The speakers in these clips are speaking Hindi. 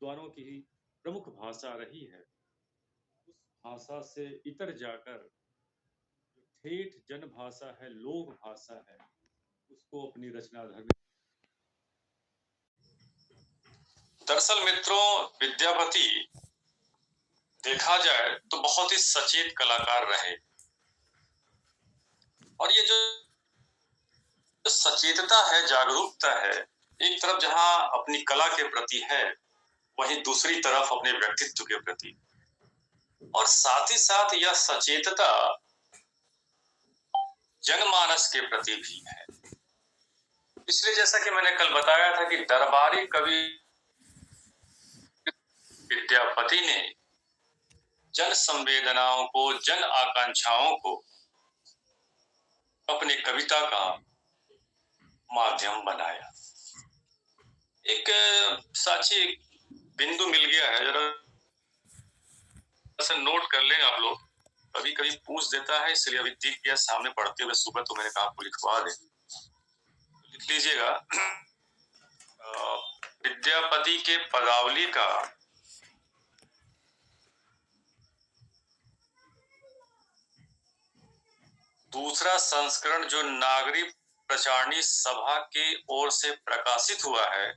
विद्वानों की ही प्रमुख भाषा रही है, उस भाषा से इतर जाकर जो ठेठ जनभाषा है, लोक भाषा है, उसको अपनी रचनाधर में। दरअसल मित्रों, विद्यापति देखा जाए तो बहुत ही सचेत कलाकार रहे और ये जो सचेतता है, जागरूकता है, एक तरफ जहां अपनी कला के प्रति है, वहीं दूसरी तरफ अपने व्यक्तित्व के प्रति, और साथ ही साथ यह सचेतता जनमानस के प्रति भी है। इसलिए जैसा कि मैंने कल बताया था कि दरबारी कवि विद्यापति ने जन संवेदनाओं को, जन आकांक्षाओं को अपने कविता का माध्यम बनाया। एक साक्षी बिंदु मिल गया है, जरा से नोट कर लें आप लोग। कभी कभी पूछ देता है, इसलिए अभी दिख गया सामने पढ़ते हुए सुबह, तो मैंने कहा आपको लिखवा दे, लिख लीजिएगा। विद्यापति के पदावली का दूसरा संस्करण जो नागरिक प्रचारणी सभा की ओर से प्रकाशित हुआ है,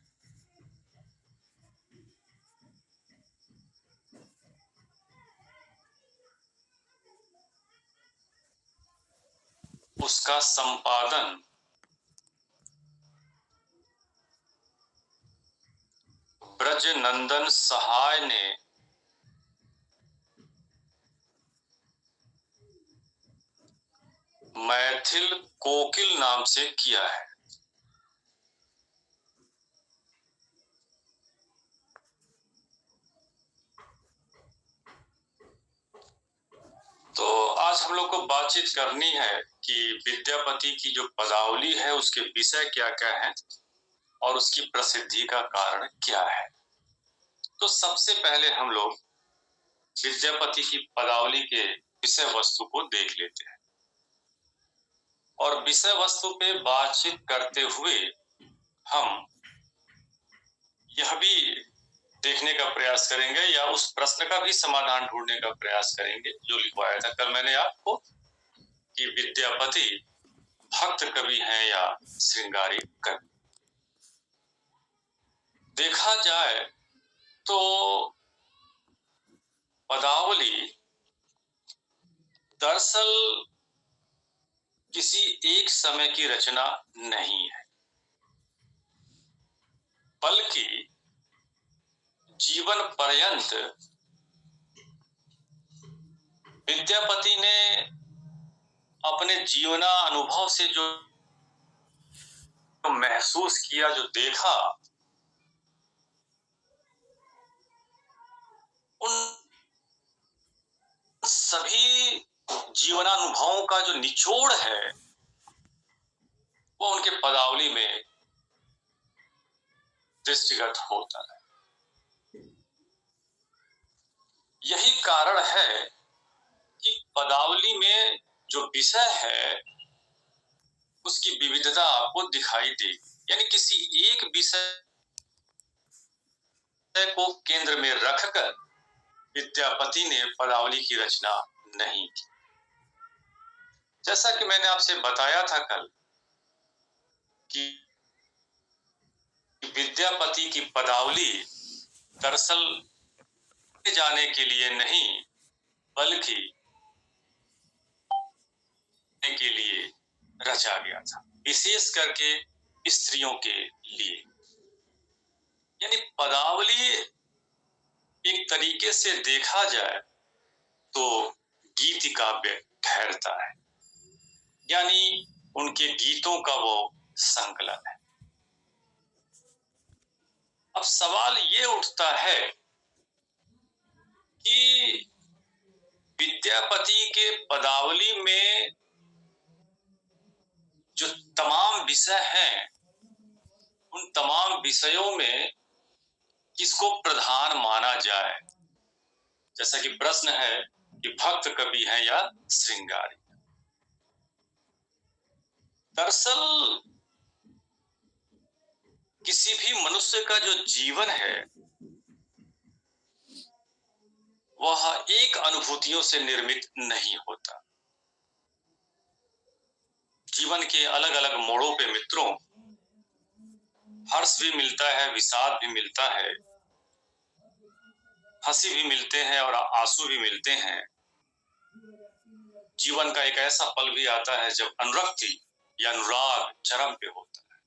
उसका संपादन ब्रजनंदन सहाय ने मैथिल कोकिल नाम से किया है। तो आज हम लोग को बातचीत करनी है कि विद्यापति की जो पदावली है उसके विषय क्या क्या है और उसकी प्रसिद्धि का कारण क्या है। तो सबसे पहले हम लोग विद्यापति की पदावली के विषय वस्तु को देख लेते हैं और विषय वस्तु पे बातचीत करते हुए हम यह भी देखने का प्रयास करेंगे या उस प्रश्न का भी समाधान ढूंढने का प्रयास करेंगे जो लिखवाया था कल मैंने आपको, कि विद्यापति भक्त कवि हैं या श्रृंगारी कवि। देखा जाए तो पदावली दरअसल किसी एक समय की रचना नहीं है, बल्कि जीवन पर्यंत विद्यापति ने अपने जीवना अनुभव से जो महसूस किया, जो देखा, उन सभी जीवनानुभवों का जो निचोड़ है वो उनके पदावली में दृष्टिगत होता है। यही कारण है कि पदावली में जो विषय है उसकी विविधता आपको दिखाई देगी, यानी किसी एक विषय को केंद्र में रखकर विद्यापति ने पदावली की रचना नहीं की। जैसा कि मैंने आपसे बताया था कल कि विद्यापति की पदावली दरअसल जाने के लिए नहीं, बल्कि के लिए रचा गया था, विशेष करके स्त्रियों के लिए। यानी पदावली एक तरीके से देखा जाए तो गीत काव्य ठहरता है, यानी उनके गीतों का वो संकलन है। अब सवाल ये उठता है कि विद्यापति के पदावली में जो तमाम विषय हैं, उन तमाम विषयों में किसको प्रधान माना जाए। जैसा कि प्रश्न है कि भक्त कवि हैं या श्रृंगारी। दरअसल किसी भी मनुष्य का जो जीवन है वह एक अनुभूतियों से निर्मित नहीं होता। जीवन के अलग अलग मोड़ों पे मित्रों, हर्ष भी मिलता है, विषाद भी मिलता है, हंसी भी मिलते हैं और आंसू भी मिलते हैं। जीवन का एक ऐसा पल भी आता है जब अनुरक्ति या अनुराग चरम पे होता है,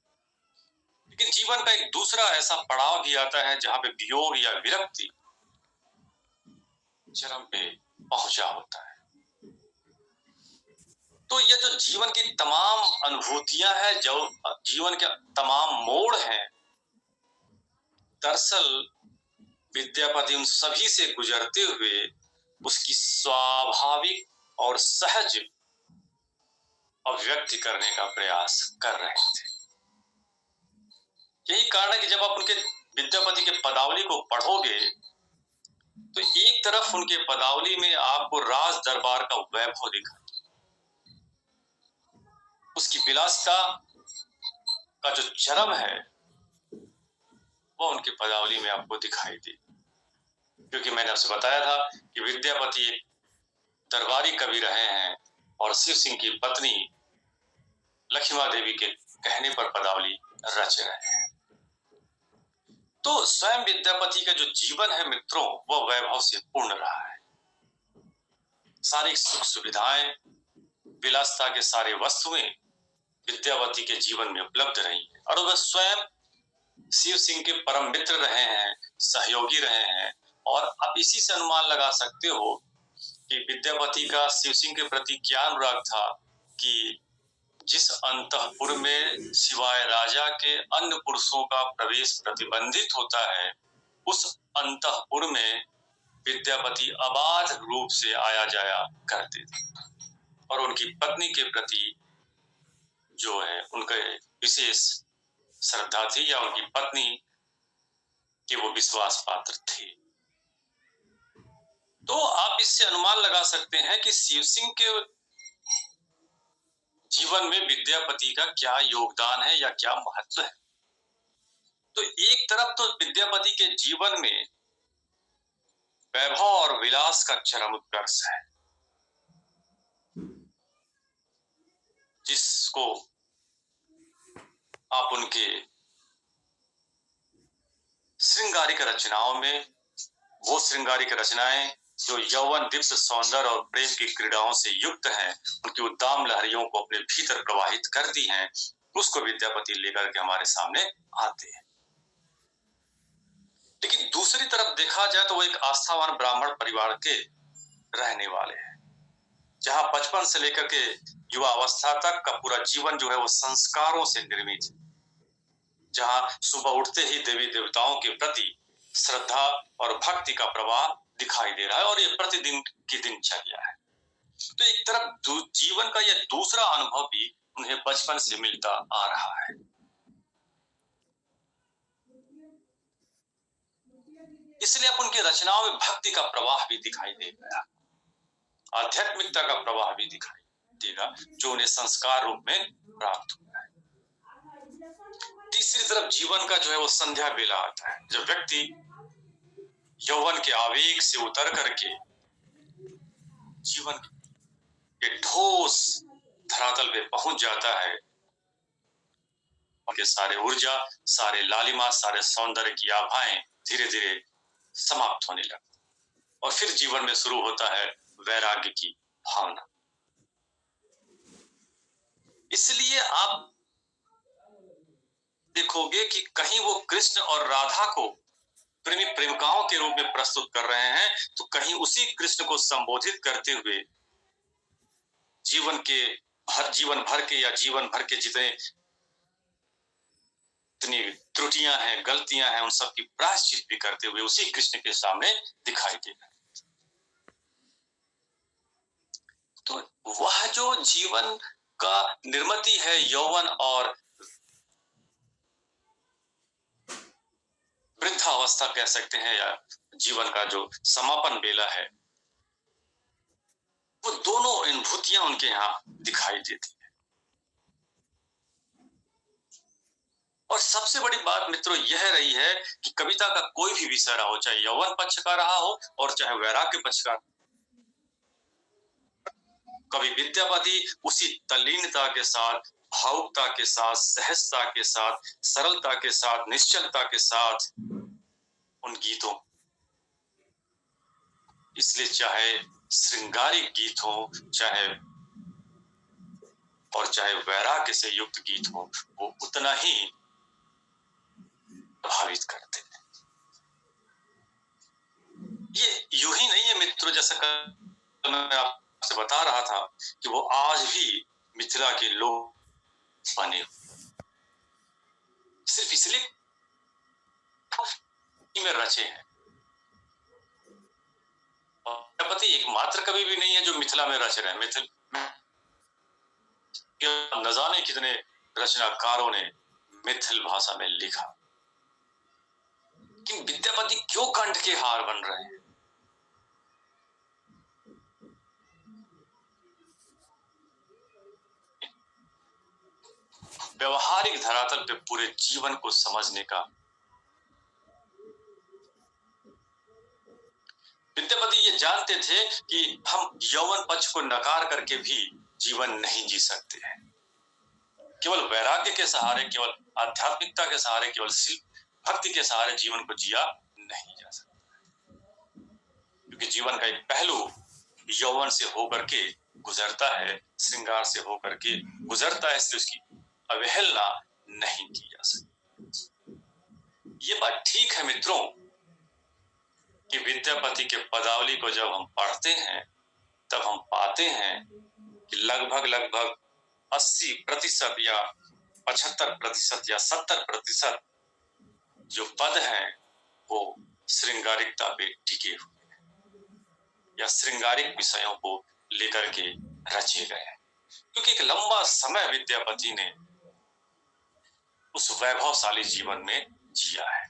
लेकिन जीवन का एक दूसरा ऐसा पड़ाव भी आता है जहां पे वियोग या विरक्ति चरम पे पहुंचा होता है। तो ये जो जीवन की तमाम अनुभूतियां हैं, जो जीवन के तमाम मोड़ हैं, दरअसल विद्यापति उन सभी से गुजरते हुए उसकी स्वाभाविक और सहज अभिव्यक्ति करने का प्रयास कर रहे थे। यही कारण है कि जब आप उनके विद्यापति के पदावली को पढ़ोगे तो एक तरफ उनके पदावली में आपको राज दरबार का वैभव दिखाई, उसकी विलासिता का जो चरम है वो उनके पदावली में आपको दिखाई दी। क्योंकि मैंने आपसे बताया था कि विद्यापति एक दरबारी कवि रहे हैं और शिव सिंह की पत्नी लक्ष्मा देवी के कहने पर पदावली रच रहे हैं। तो स्वयं विद्यापति का जो जीवन है मित्रों, वह वैभव से पूर्ण रहा है। सारी सुख सुविधाएं, विलासिता के सारे वस्तुएं विद्यापति के जीवन में उपलब्ध रही हैं और वह स्वयं शिव सिंह के परम मित्र रहे हैं, सहयोगी रहे हैं। और आप इसी से अनुमान लगा सकते हो कि विद्यापति का शिव सिंह के प्रति क्या अनुराग था कि जिस अंतःपुर में सिवाय राजा के अन्य पुरुषों का प्रवेश प्रतिबंधित होता है, उस अंतःपुर में विद्यापति अबाध रूप से आया जाया करते थे और उनकी पत्नी के प्रति जो है उनके विशेष श्रद्धा थी या उनकी पत्नी के वो विश्वास पात्र थे। तो आप इससे अनुमान लगा सकते हैं कि शिव सिंह के जीवन में विद्यापति का क्या योगदान है या क्या महत्व है। तो एक तरफ तो विद्यापति के जीवन में वैभव और विलास का चरम उत्कर्ष है, जिसको आप उनके श्रृंगारिक रचनाओं में, वो श्रृंगारिक रचनाएं जो यौवन, दीप्त, सौंदर्य और प्रेम की क्रीड़ाओं से युक्त हैं, उनकी उद्दाम लहरियों को अपने भीतर प्रवाहित करती हैं, उसको विद्यापति लेकर के हमारे सामने आते हैं। लेकिन दूसरी तरफ देखा जाए तो वो एक आस्थावान ब्राह्मण परिवार के रहने वाले हैं, जहां बचपन से लेकर के युवा अवस्था तक का पूरा जीवन जो है वो संस्कारों से निर्मित है, जहां सुबह उठते ही देवी देवताओं के प्रति श्रद्धा और भक्ति का प्रवाह दिखाई दे रहा है और ये प्रतिदिन की दिनचर्या है। तो एक तरफ जीवन का यह दूसरा अनुभव भी उन्हें बचपन से मिलता आ रहा है। इसलिए अब उनकी रचनाओं में भक्ति का प्रवाह भी दिखाई देगा, आध्यात्मिकता का प्रवाह भी दिखाई देगा, जो उन्हें संस्कार रूप में प्राप्त हुआ है। तीसरी तरफ जीवन का जो है वो संध्या बेला आता है, जब व्यक्ति यौवन के आवेग से उतर करके जीवन के ठोस धरातल पे पहुंच जाता है। उनके सारे ऊर्जा, सारे लालिमा, सारे सौंदर्य की आभाएं धीरे धीरे समाप्त होने लगती और फिर जीवन में शुरू होता है वैराग्य की भावना। इसलिए आप देखोगे कि कहीं वो कृष्ण और राधा को प्रेमी प्रेमिकाओं के रूप में प्रस्तुत कर रहे हैं, तो कहीं उसी कृष्ण को संबोधित करते हुए जीवन भर के या जीवन भर के जितनी त्रुटियां हैं, गलतियां हैं, उन सब की प्रायश्चित भी करते हुए उसी कृष्ण के सामने दिखाई दे रहा है। तो वह जो जीवन का निर्मिति है, यौवन और वृद्धावस्था कह सकते हैं, या जीवन का जो समापन बेला है, वो दोनों अनुभूतियां उनके यहाँ दिखाई देती है। और सबसे बड़ी बात मित्रों यह रही है कि कविता का कोई भी विषय रहा हो, चाहे यौवन पक्ष का रहा हो और चाहे वैराग्य पक्ष का, कवि विद्यापति उसी तल्लीनता के साथ, भावुकता के साथ, सहजता के साथ, सरलता के साथ, निश्चलता के साथ उन गीतों, इसलिए चाहे श्रृंगारिक गीत हो, चाहे वैराग्य से युक्त गीत हो, वो उतना ही प्रभावित करते हैं। ये यूं ही नहीं है मित्रों, जैसा मैं आपसे बता रहा था कि वो आज भी मिथिला के लोग बने सिर्फ इसलिए में रचे हैं। विद्यापति एकमात्र कवि भी नहीं है जो मिथिला में रच रहे हैं। न जाने कितने रचनाकारों ने मिथिल भाषा में लिखा, कि विद्यापति क्यों कंठ के हार बन रहे हैं। व्यवहारिक धरातल पे पूरे जीवन को समझने का विद्यापति ये जानते थे कि हम यौवन पक्ष को नकार करके भी जीवन नहीं जी सकते हैं। केवल वैराग्य के सहारे, केवल आध्यात्मिकता के सहारे, केवल शिल्प भक्ति के सहारे जीवन को जिया नहीं जा सकता, क्योंकि जीवन का एक पहलू यौवन से होकर के गुजरता है, श्रृंगार से होकर के गुजरता है, इसलिए उसकी अवहेलना नहीं की जा सकती। ये बात ठीक है मित्रों कि विद्यापति के पदावली को जब हम पढ़ते हैं तब हम पाते हैं कि लगभग 80% या 75% या 70% जो पद हैं वो श्रृंगारिकता पे टिके हुए हैं या श्रृंगारिक विषयों को लेकर के रचे गए हैं, क्योंकि एक लंबा समय विद्यापति ने उस वैभवशाली जीवन में जिया है।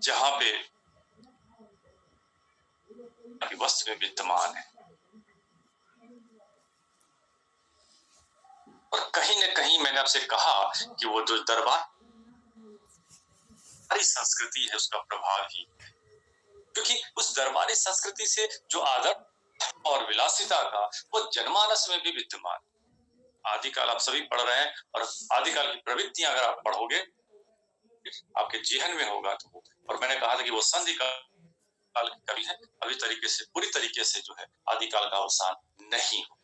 जहां पे वस्त्र में विद्यमान है और कहीं न कहीं मैंने आपसे कहा कि वो जो दरबारी संस्कृति है उसका प्रभाव ही, क्योंकि उस दरबारी संस्कृति से जो आदर और विलासिता का वो जनमानस में भी विद्यमान। आदिकाल आप सभी पढ़ रहे हैं और आदिकाल की प्रवृत्तियां अगर आप पढ़ोगे आपके जेहन में होगा तो वो, और मैंने कहा था कि वो संधि काल की कवि है, अभी तरीके से पूरी तरीके से जो है आदिकाल का अवसान नहीं हुआ।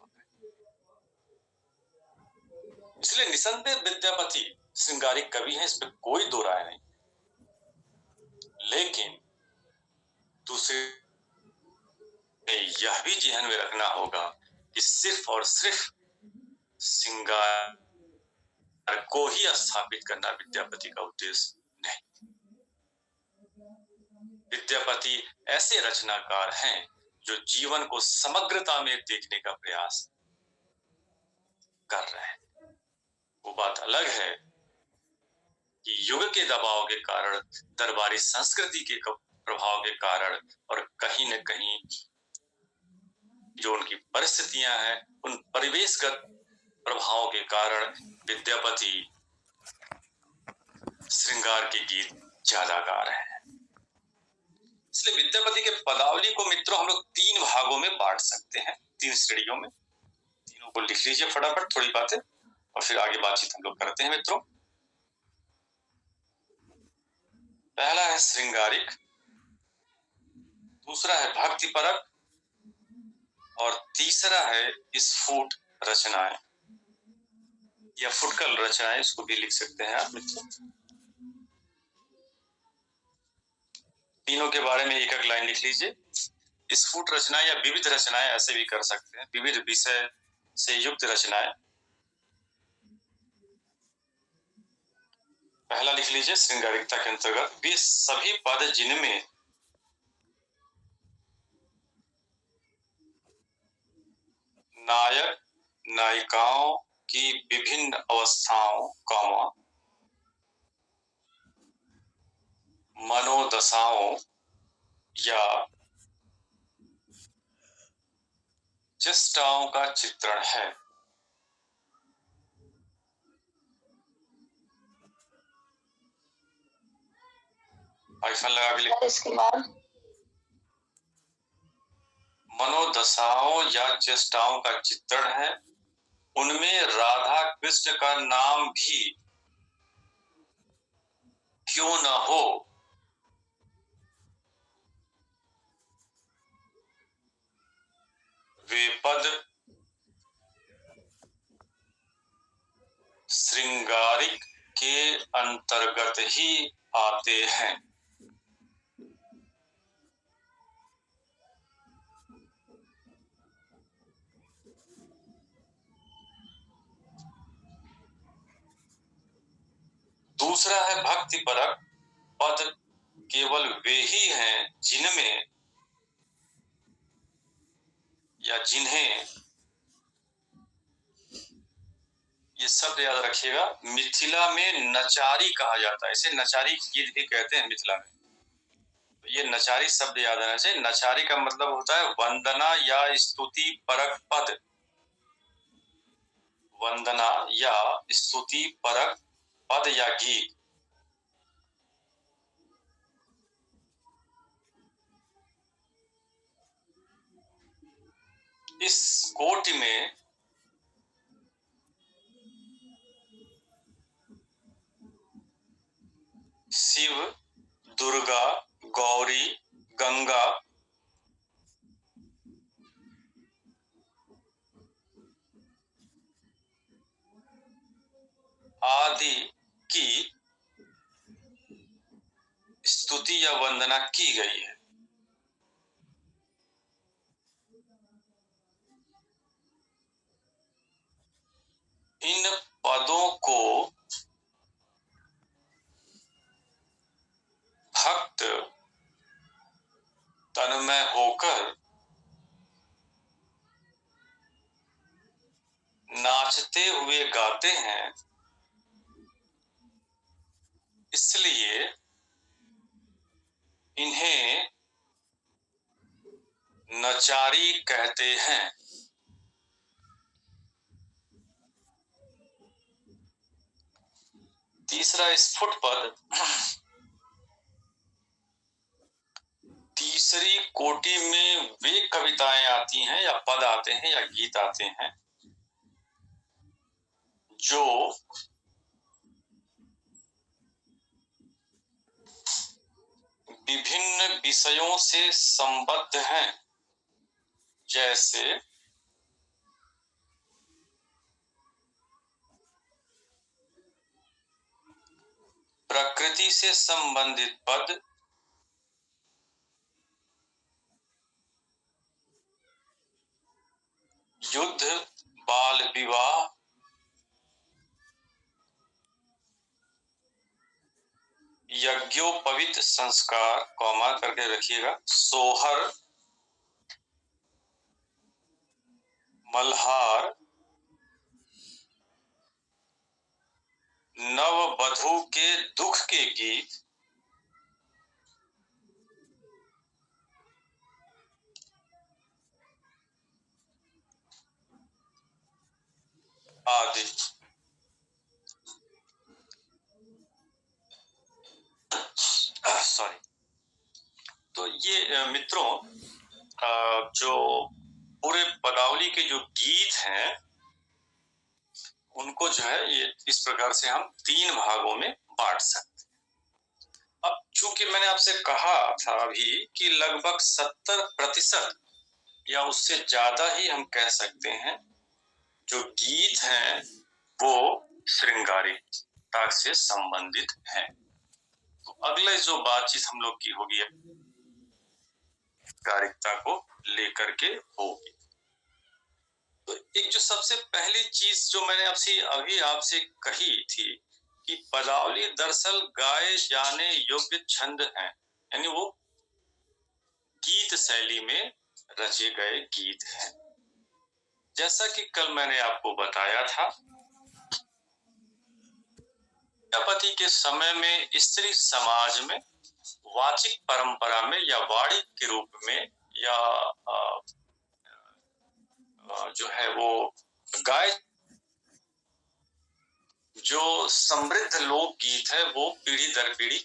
इसलिए निसंदेह विद्यापति श्रृंगारिक कवि है, इस पर कोई दो राय नहीं। लेकिन दूसरे यह भी जेहन में रखना होगा कि सिर्फ और सिर्फ श्रृंगार को ही स्थापित करना विद्यापति का उद्देश्य नहीं। विद्यापति ऐसे रचनाकार हैं जो जीवन को समग्रता में देखने का प्रयास कर रहे हैं। वो बात अलग है कि युग के दबाव के कारण, दरबारी संस्कृति के प्रभाव के कारण और कहीं न कहीं जो उनकी परिस्थितियां हैं उन परिवेशगत प्रभाव के कारण विद्यापति श्रृंगार के गीत ज्यादा गा रहे हैं। इसलिए विद्यापति के पदावली को मित्रों हम लोग 3 भागों में बांट सकते हैं, 3 श्रेणियों में। तीनों को लिख लीजिए फटाफट, थोड़ी बातें और फिर आगे बातचीत हम लोग करते हैं मित्रों। पहला है श्रृंगारिक, दूसरा है भक्तिपरक और तीसरा है स्फुट रचनाएं या फुटकल रचनाएं, इसको भी लिख सकते हैं आप मित्रों। तीनों के बारे में एक लाइन लिख लीजिए। स्फुट रचनाएं या विविध रचनाएं ऐसे भी कर सकते हैं, विविध विषय से युक्त रचनाएं। पहला लिख लीजिए श्रृंगारिकता के अंतर्गत वे सभी पद जिनमें नायक नायिकाओं की विभिन्न अवस्थाओं, मनोदशाओं या चेष्टाओं का चित्रण है। हाइफन लगा के लिखो। इसके बाद मनोदशाओं या चेष्टाओं का चित्रण है, उनमें राधा कृष्ण का नाम भी क्यों न हो, वे पद श्रृंगारिक के अंतर्गत ही आते हैं। दूसरा है भक्ति परक पद केवल वे ही हैं जिनमें या जिन्हें, ये शब्द याद रखिएगा, मिथिला में नचारी कहा जाता है। इसे नचारी गीत भी कहते हैं मिथिला में। ये नचारी शब्द याद रहना चाहिए। नचारी का मतलब होता है वंदना या स्तुति परक पद, वंदना या स्तुति परक पद या गीत। इस कोटि में शिव, दुर्गा, गौरी, गंगा आदि की स्तुति या वंदना की गई है। इन पदों को भक्त तन्मय होकर नाचते हुए गाते हैं, इसलिए इन्हें नचारी कहते हैं। तीसरा स्फुट पद तीसरी कोटि में वे कविताएं आती हैं या पद आते हैं या गीत आते हैं जो विभिन्न विषयों से संबद्ध हैं, जैसे प्रकृति से संबंधित पद, युद्ध, बाल विवाह, यज्ञोपवीत संस्कार, कॉमा करके रखिएगा, सोहर, मल्हार, नववधू के दुख के गीत, आदि। सॉरी। तो ये मित्रों जो पूरे पदावली के जो गीत हैं उनको जो है ये इस प्रकार से हम 3 भागों में बांट सकते हैं। अब चूंकि मैंने आपसे कहा था अभी कि लगभग 70% या उससे ज्यादा ही हम कह सकते हैं जो गीत हैं वो श्रृंगारिकता से संबंधित हैं। तो अगले जो बातचीत हम लोग की होगी श्रृंगारिकता को लेकर के होगी। तो एक जो सबसे पहली चीज जो मैंने अभी आपसे कही थी कि पदावली दरअसल गाए जाने योग्य छंद हैं, यानी वो गीत शैली में रचे गए गीत हैं। जैसा कि कल मैंने आपको बताया था, विद्यापति के समय में स्त्री समाज में वाचिक परंपरा में या वाणी के रूप में या जो है वो गाय, जो समृद्ध लोक गीत है वो पीढ़ी दर पीढ़ी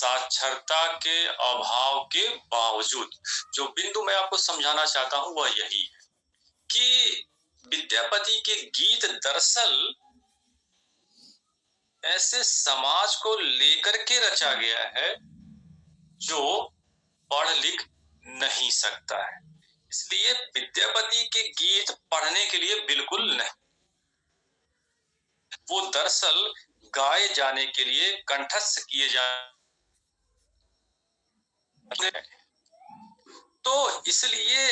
साक्षरता के अभाव के बावजूद जो बिंदु मैं आपको समझाना चाहता हूं वह यही है कि विद्यापति के गीत दरअसल ऐसे समाज को लेकर के रचा गया है जो पढ़ लिख नहीं सकता है। इसलिए विद्यापति के गीत पढ़ने के लिए बिल्कुल नहीं, वो दरअसल गाए जाने के लिए, कंठस्थ किए जाने। तो इसलिए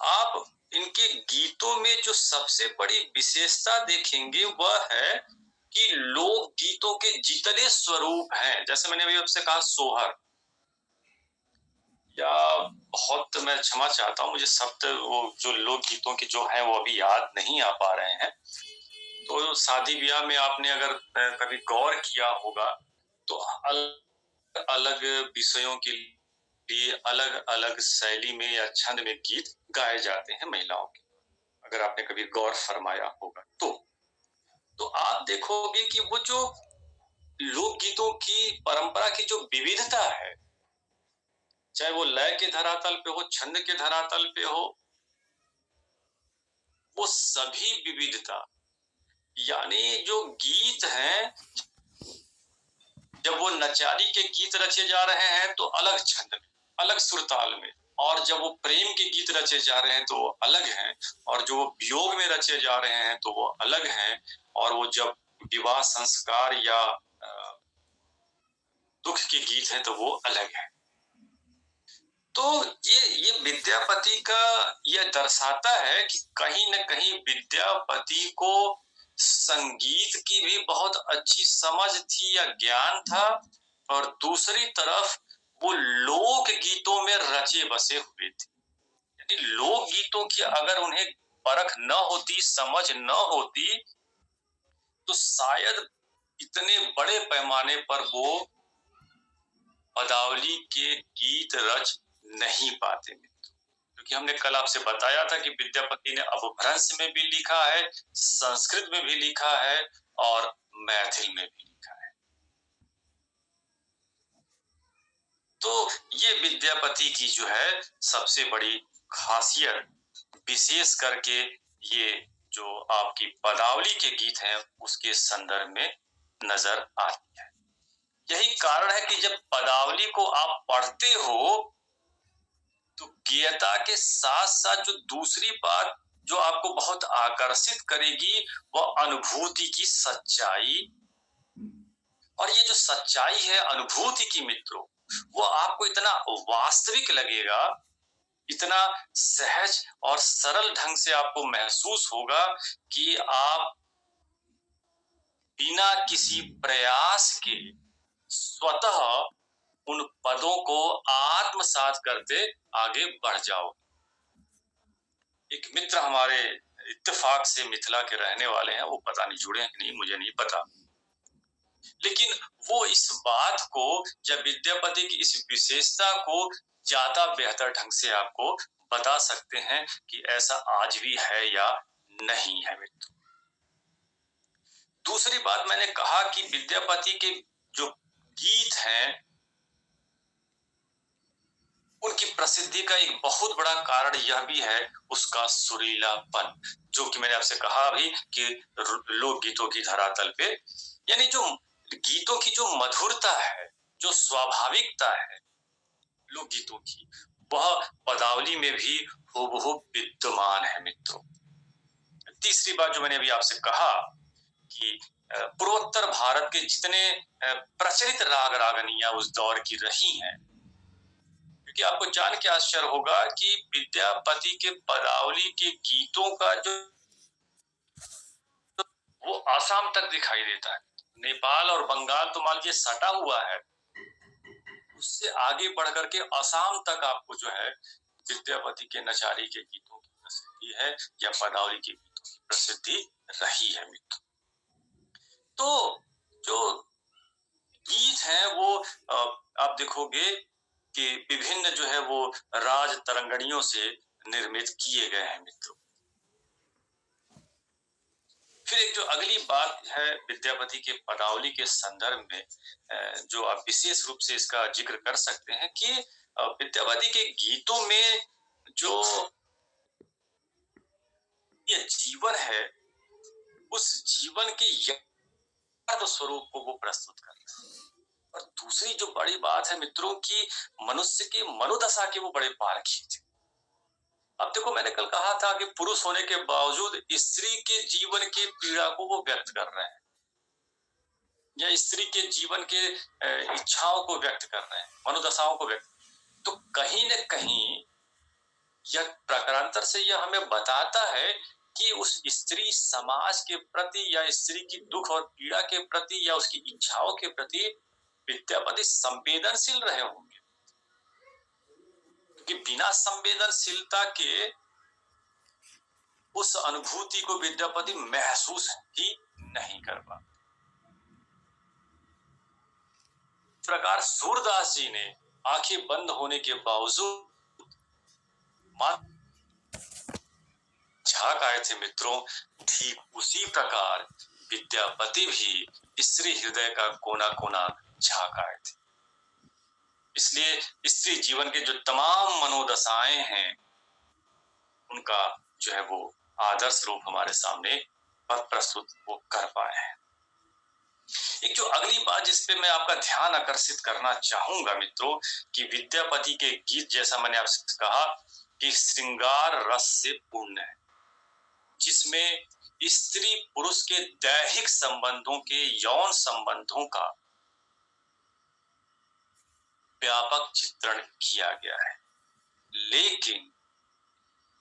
आप इनके गीतों में जो सबसे बड़ी विशेषता देखेंगे वह है कि लोक गीतों के जितने स्वरूप हैं, जैसे मैंने अभी आपसे कहा सोहर, या बहुत मैं क्षमा चाहता हूँ, मुझे शब्द वो जो लोक गीतों के जो हैं वो अभी याद नहीं आ पा रहे हैं। तो शादी ब्याह में आपने अगर कभी गौर किया होगा तो अलग अलग विषयों के लिए अलग अलग शैली में या छंद में गीत गाए जाते हैं महिलाओं के, अगर आपने कभी गौर फरमाया होगा तो आप देखोगे कि वो जो लोकगीतों की परंपरा की जो विविधता है, चाहे वो लय के धरातल पे हो, छंद के धरातल पे हो, वो सभी विविधता, यानी जो गीत हैं, जब वो नचारी के गीत रचे जा रहे हैं तो अलग छंद में, अलग सुरताल में, और जब वो प्रेम के गीत रचे जा रहे हैं तो वो अलग हैं, और जो वियोग में रचे जा रहे हैं तो वो अलग हैं, और वो जब विवाह संस्कार या दुख के गीत हैं तो वो अलग है। तो ये विद्यापति का यह दर्शाता है कि कहीं न कहीं विद्यापति को संगीत की भी बहुत अच्छी समझ थी या ज्ञान था, और दूसरी तरफ वो लोक गीतों में रचे बसे हुए थे। यानी लोक गीतों की अगर उन्हें परख न होती, समझ न होती, तो शायद इतने बड़े पैमाने पर वो पदावली के गीत रच नहीं पाते, क्योंकि हमने कल आपसे बताया था कि विद्यापति ने अपभ्रंश में भी लिखा है, संस्कृत में भी लिखा है और मैथिल में भी लिखा है। तो ये विद्यापति की जो है सबसे बड़ी खासियत, विशेष करके ये जो आपकी पदावली के गीत हैं उसके संदर्भ में नजर आती है। यही कारण है कि जब पदावली को आप पढ़ते हो तो गेयता के साथ साथ जो दूसरी बात जो आपको बहुत आकर्षित करेगी वह अनुभूति की सच्चाई, और ये जो सच्चाई है अनुभूति की मित्रों, वो आपको इतना वास्तविक लगेगा, इतना सहज और सरल ढंग से आपको महसूस होगा कि आप बिना किसी प्रयास के स्वतः उन पदों को आत्मसात करते आगे बढ़ जाओ। एक मित्र हमारे इत्तेफाक से मिथिला के रहने वाले हैं, वो पता नहीं जुड़े हैं कि नहीं, मुझे नहीं पता, लेकिन वो इस बात को, जब विद्यापति की इस विशेषता को ज्यादा बेहतर ढंग से आपको बता सकते हैं कि ऐसा आज भी है या नहीं है मित्र। दूसरी बात, मैंने कहा कि विद्यापति के जो गीत हैं उनकी प्रसिद्धि का एक बहुत बड़ा कारण यह भी है उसका सुरीलापन, जो कि मैंने आपसे कहा अभी कि लोक गीतों की धरातल पे, यानी जो गीतों की जो मधुरता है, जो स्वाभाविकता है लोक गीतों की, वह पदावली में भी हूबहू विद्यमान है मित्रों। तीसरी बात जो मैंने अभी आपसे कहा कि पूर्वोत्तर भारत के जितने प्रचलित राग रागनियां उस दौर की रही हैं, क्योंकि आपको जान के आश्चर्य होगा कि विद्यापति के पदावली के गीतों का जो वो आसाम तक दिखाई देता है, नेपाल और बंगाल तो मान लीजिए सटा हुआ है, उससे आगे बढ़ करके आसाम तक आपको जो है विद्यापति के नचारी के गीतों की प्रसिद्धि है या पदावली के गीतों की प्रसिद्धि रही है मित्र। तो जो गीत हैं वो आप देखोगे कि विभिन्न जो है वो राज तरंगणियों से निर्मित किए गए हैं मित्रों। फिर एक जो अगली बात है विद्यापति के पदावली के संदर्भ में, जो आप विशेष रूप से इसका जिक्र कर सकते हैं कि विद्यापति के गीतों में जो ये जीवन है, उस जीवन के यथार्थ स्वरूप को वो प्रस्तुत करता है। और दूसरी जो बड़ी बात है मित्रों की, मनुष्य की मनोदशा के वो बड़े पारखी थे। अब देखो, मैंने कल कहा था कि पुरुष होने के बावजूद स्त्री के जीवन की पीड़ा को वो व्यक्त कर रहे हैं, या स्त्री के जीवन के इच्छाओं को व्यक्त कर रहे हैं, मनोदशाओं को व्यक्त। तो कहीं न कहीं यह प्रकारांतर से यह हमें बताता है कि उस स्त्री समाज के प्रति, या स्त्री की दुख और पीड़ा के प्रति, या उसकी इच्छाओं के प्रति विद्यापति संवेदनशील रहे होंगे। कि बिना संवेदनशीलता के उस अनुभूति को विद्यापति महसूस ही नहीं कर पा। इस प्रकार सूरदास जी ने आंखें बंद होने के बावजूद झांक आए थे मित्रों। ठीक उसी प्रकार विद्यापति भी स्त्री हृदय का कोना कोना झांक आए थे। इसलिए स्त्री जीवन के जो तमाम मनोदशाएं हैं, उनका जो है वो आदर्श रूप हमारे सामने प्रस्तुत वो कर पाए हैं। एक जो अगली बात जिस पे मैं आपका ध्यान आकर्षित करना चाहूंगा मित्रों, कि विद्यापति के गीत, जैसा मैंने आपसे कहा, कि श्रृंगार रस से पूर्ण है, जिसमें स्त्री पुरुष के दैहिक संबंधों के, यौन संबंधों का व्यापक चित्रण किया गया है। लेकिन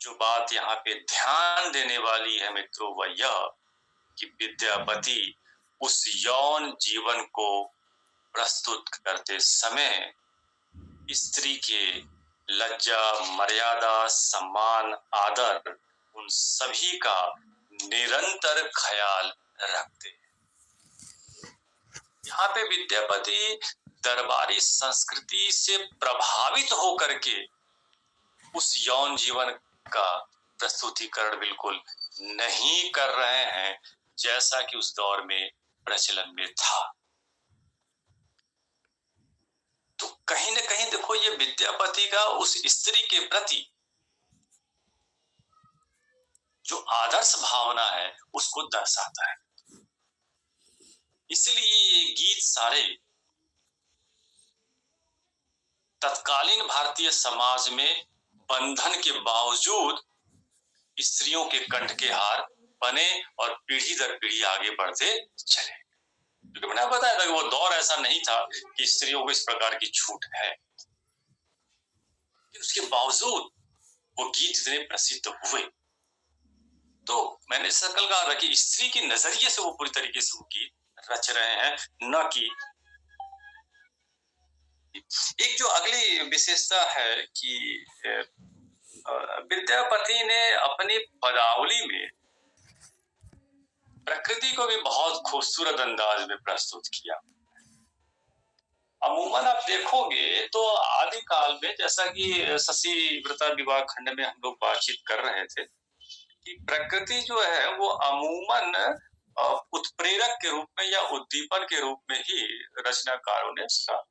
जो बात यहाँ पे ध्यान देने वाली है मित्रों, वह यह कि विद्यापति उस यौन जीवन को प्रस्तुत करते समय स्त्री के लज्जा, मर्यादा, सम्मान, आदर, उन सभी का निरंतर ख्याल रखते हैं। यहाँ पे विद्यापति दरबारी संस्कृति से प्रभावित होकर के उस यौन जीवन का प्रस्तुतिकरण बिल्कुल नहीं कर रहे हैं, जैसा कि उस दौर में प्रचलन में था। तो कहीं न कहीं देखो, ये विद्यापति का उस स्त्री के प्रति जो आदर्श भावना है, उसको दर्शाता है। इसलिए ये गीत सारे तत्कालीन भारतीय समाज में बंधन के बावजूद स्त्रियों के कंठ के हार बने और पीढ़ी दर पीढ़ी आगे बढ़ते चले। क्योंकि मैंने बताया था कि वो दौर ऐसा नहीं था कि स्त्रियों को इस प्रकार की छूट है, लेकिन उसके बावजूद वो गीत इतने प्रसिद्ध हुए। तो मैंने सकल कहा था कि स्त्री के नजरिए से वो पूरी तरीके से वो गीत रच रहे हैं, न कि। एक जो अगली विशेषता है कि विद्यापति ने अपनी पदावली में प्रकृति को भी बहुत खूबसूरत अंदाज में प्रस्तुत किया। अमूमन आप देखोगे तो आदि काल में, जैसा कि शशि व्रता विवाह खंड में हम लोग बातचीत कर रहे थे, कि प्रकृति जो है वो अमूमन उत्प्रेरक के रूप में या उद्दीपन के रूप में ही रचनाकारों ने उसका,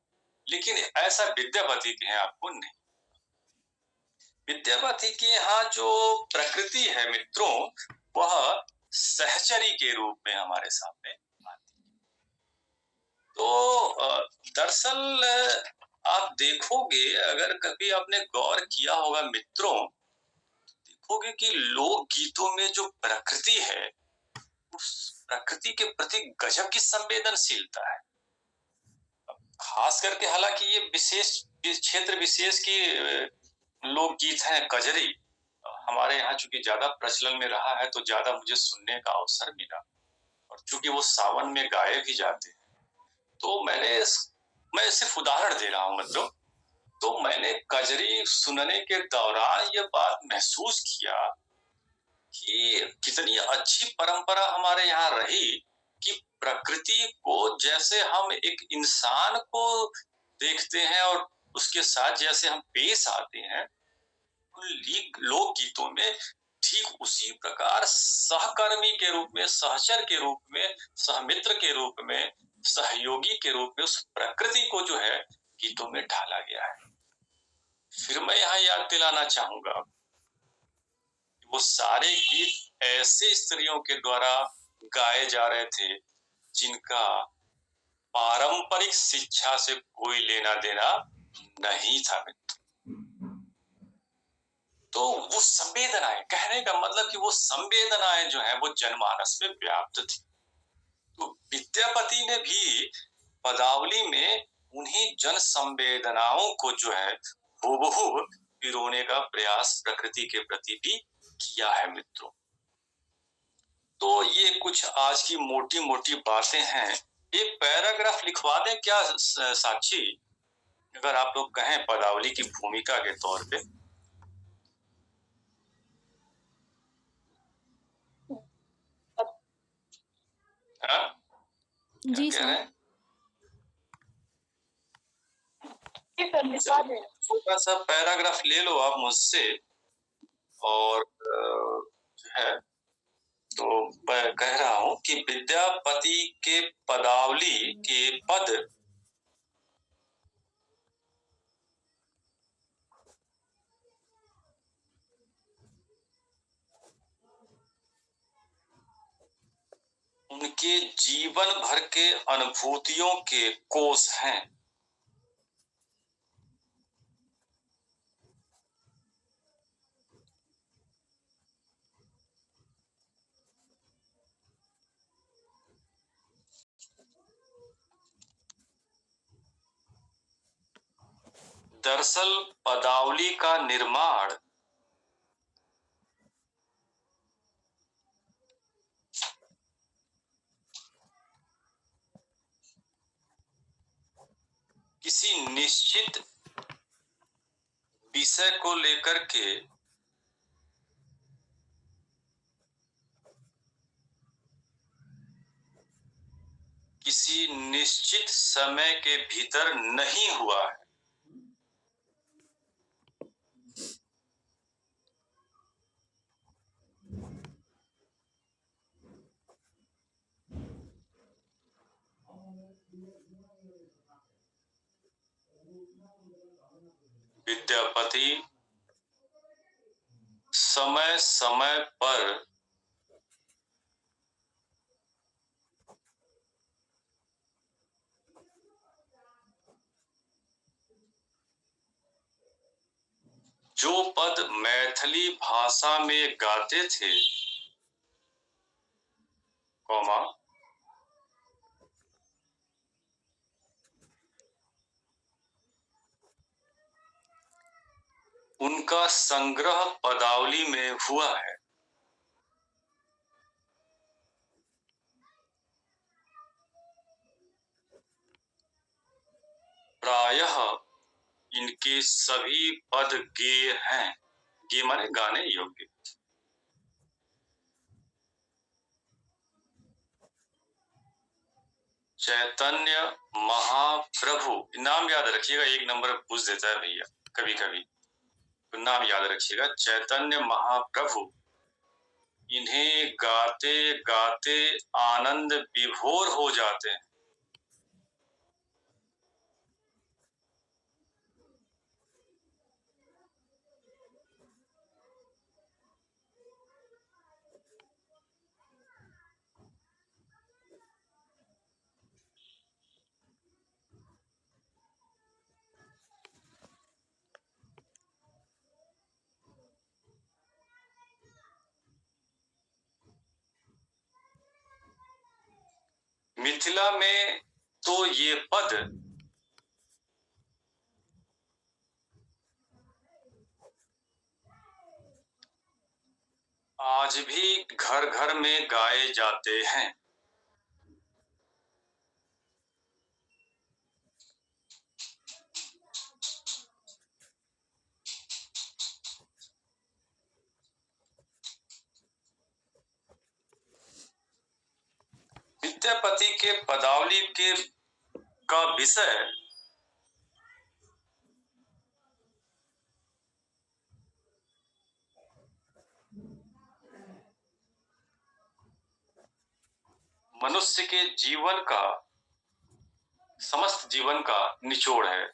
लेकिन ऐसा विद्यापति के यहाँ आपको नहीं। विद्यापति के यहाँ जो प्रकृति है मित्रों, वह सहचरी के रूप में हमारे सामने आती है। तो दरअसल आप देखोगे, अगर कभी आपने गौर किया होगा मित्रों, देखोगे कि लोक गीतों में जो प्रकृति है, उस प्रकृति के प्रति गजब की संवेदनशीलता है। खास करके, हालांकि ये विशेष क्षेत्र विशेष की लोकगीत हैं, कजरी हमारे यहाँ चूंकि ज्यादा प्रचलन में रहा है, तो ज्यादा मुझे सुनने का अवसर मिला, और चूंकि वो सावन में गाए भी जाते हैं, तो मैं सिर्फ उदाहरण दे रहा हूँ मतलब। तो मैंने कजरी सुनने के दौरान ये बात महसूस किया कि कितनी अच्छी परंपरा हमारे यहाँ रही, कि प्रकृति को जैसे हम एक इंसान को देखते हैं और उसके साथ जैसे हम पेश आते हैं, लोक गीतों में ठीक उसी प्रकार सहकर्मी के रूप में, सहचर के रूप में, सहमित्र के रूप में, सहयोगी के रूप में उस प्रकृति को जो है गीतों में ढाला गया है। फिर मैं यहाँ याद दिलाना चाहूंगा, वो सारे गीत ऐसे स्त्रियों के द्वारा गाए जा रहे थे जिनका पारंपरिक शिक्षा से कोई लेना देना नहीं था। तो वो संवेदनाएं, कहने का मतलब कि वो संवेदनाएं जो है वो जनमानस में व्याप्त थी। तो विद्यापति ने भी पदावली में उन्हीं जन संवेदनाओं को जो है हूबहू पिरोने का प्रयास प्रकृति के प्रति भी किया है मित्रों। तो ये कुछ आज की मोटी मोटी बातें हैं। एक पैराग्राफ लिखवा दें क्या साक्षी, अगर आप लोग कहें पदावली की भूमिका के तौर पे। जी सर। छोटा सा पैराग्राफ ले लो आप मुझसे, और जो है तो मैं कह रहा हूं कि विद्यापति के पदावली के पद उनके जीवन भर के अनुभूतियों के कोष हैं। दरअसल पदावली का निर्माण किसी निश्चित विषय को लेकर के किसी निश्चित समय के भीतर नहीं हुआ है। विद्यापति समय समय पर जो पद मैथिली भाषा में गाते थे, उनका संग्रह पदावली में हुआ है। प्रायः इनके सभी पद गेय हैं। गेय माने गाने योग्य। चैतन्य महाप्रभु, नाम याद रखिएगा, एक नंबर पूछ देता है भैया कभी कभी, तो नाम याद रखिएगा, चैतन्य महाप्रभु। इन्हें गाते गाते आनंद विभोर हो जाते हैं। मिथिला में तो ये पद आज भी घर घर में गाए जाते हैं। विद्यापति के पदावली के का विषय मनुष्य के जीवन का, समस्त जीवन का निचोड़ है।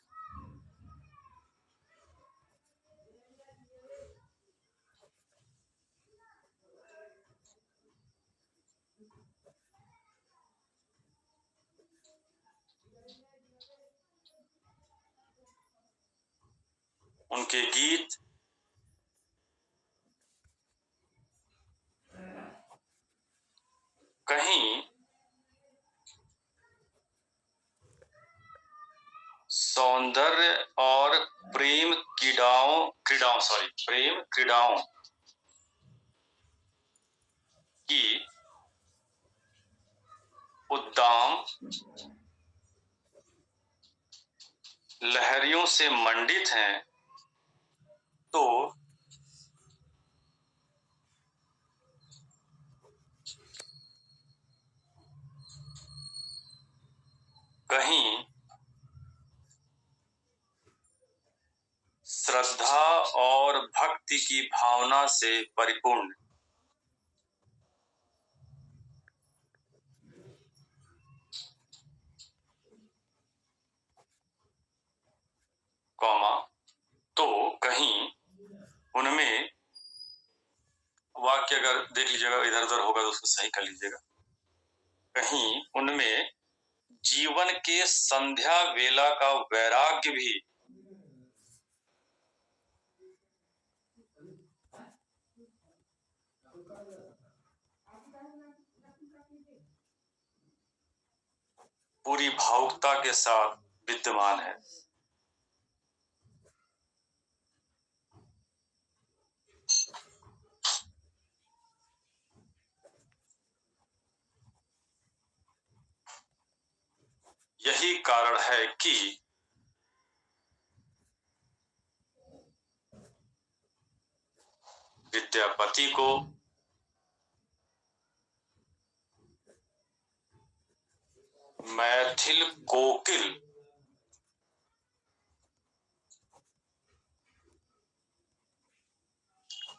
उनके गीत कहीं सौंदर्य और प्रेम क्रीड़ाओं की उद्दाम लहरियों से मंडित हैं, तो कहीं श्रद्धा और भक्ति की भावना से परिपूर्ण। कॉमा, तो कहीं उनमें, वाक्य अगर देख लीजिएगा इधर उधर होगा तो उसको सही कर लीजिएगा। कहीं उनमें जीवन के संध्या वेला का वैराग्य भी पूरी भावुकता के साथ विद्यमान है। यही कारण है कि विद्यापति को मैथिल कोकिल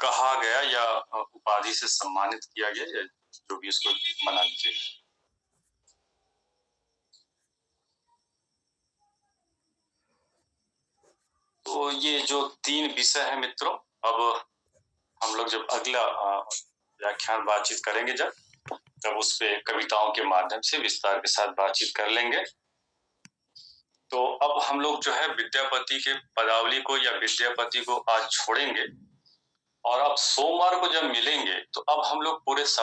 कहा गया या उपाधि से सम्मानित किया गया, या जो भी इसको मना लीजिए। तो ये जो 3 विषय है मित्रों, अब हम लोग जब अगला व्याख्यान बातचीत करेंगे तब उस पे कविताओं के माध्यम से विस्तार के साथ बातचीत कर लेंगे। तो अब हम लोग जो है विद्यापति के पदावली को या विद्यापति को आज छोड़ेंगे, और अब सोमवार को जब मिलेंगे तो अब हम लोग पूरे